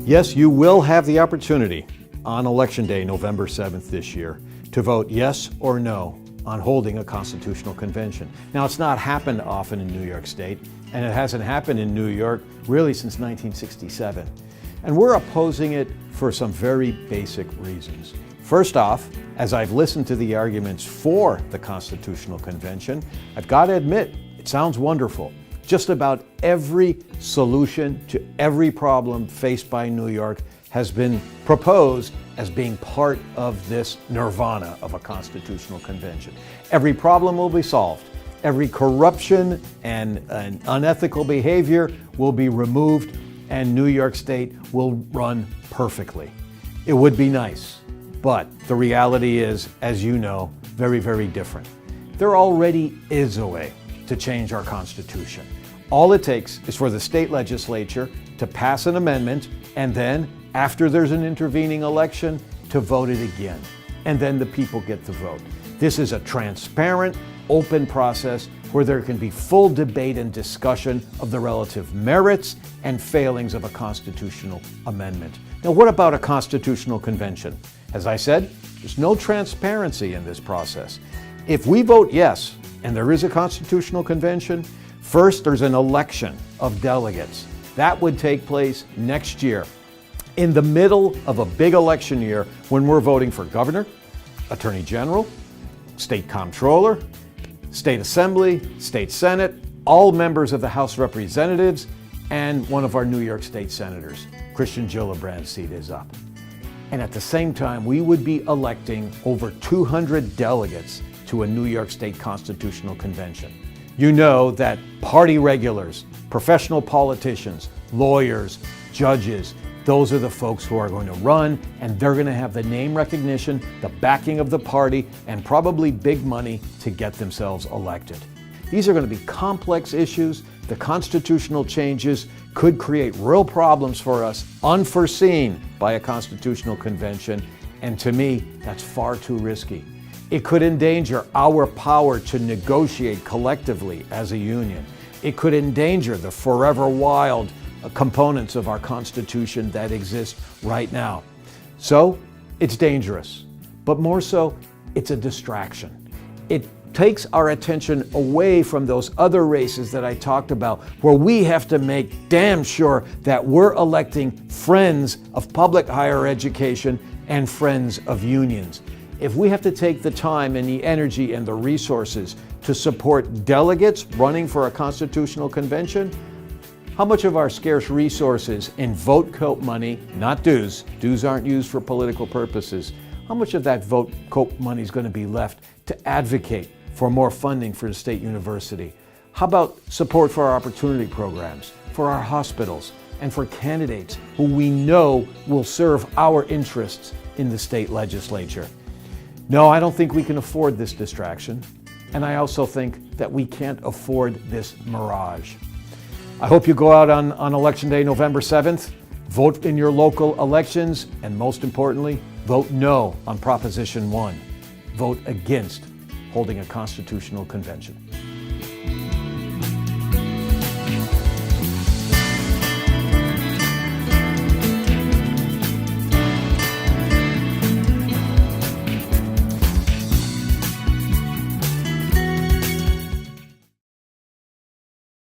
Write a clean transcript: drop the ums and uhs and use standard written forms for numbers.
Yes, you will have the opportunity on Election Day, November 7th this year, to vote yes or no on holding a constitutional convention. Now, it's not happened often in New York State, and it hasn't happened in New York really since 1967. And we're opposing it for some very basic reasons. First off, as I've listened to the arguments for the Constitutional Convention, I've got to admit, it sounds wonderful. Just about every solution to every problem faced by New York has been proposed as being part of this nirvana of a constitutional convention. Every problem will be solved. Every corruption and unethical behavior will be removed, and New York State will run perfectly. It would be nice, but the reality is, as you know, very, very different. There already is a way to change our Constitution. All it takes is for the state legislature to pass an amendment, and then, after there's an intervening election, to vote it again. And then the people get the vote. This is a transparent, open process where there can be full debate and discussion of the relative merits and failings of a constitutional amendment. Now, what about a constitutional convention? As I said, there's no transparency in this process. If we vote yes, and there is a constitutional convention, first there's an election of delegates. That would take place next year, in the middle of a big election year when we're voting for governor, attorney general, state comptroller, state assembly, state senate, all members of the House of Representatives, and one of our New York State senators. Christian Gillibrand's seat is up. And at the same time, we would be electing over 200 delegates to a New York State Constitutional Convention. You know that party regulars, professional politicians, lawyers, judges, those are the folks who are going to run, and they're going to have the name recognition, the backing of the party, and probably big money to get themselves elected. These are going to be complex issues. The constitutional changes could create real problems for us, unforeseen by a constitutional convention, and to me, that's far too risky. It could endanger our power to negotiate collectively as a union. It could endanger the forever wild components of our Constitution that exist right now. So, it's dangerous, but more so, it's a distraction. It takes our attention away from those other races that I talked about, where we have to make damn sure that we're electing friends of public higher education and friends of unions. If we have to take the time and the energy and the resources to support delegates running for a constitutional convention, how much of our scarce resources in vote coat money, not dues aren't used for political purposes, how much of that vote coat money is going to be left to advocate for more funding for the state university? How about support for our opportunity programs, for our hospitals, and for candidates who we know will serve our interests in the state legislature? No, I don't think we can afford this distraction, and I also think that we can't afford this mirage. I hope you go out on Election Day, November 7th, vote in your local elections, and most importantly, vote no on Proposition 1. Vote against holding a constitutional convention.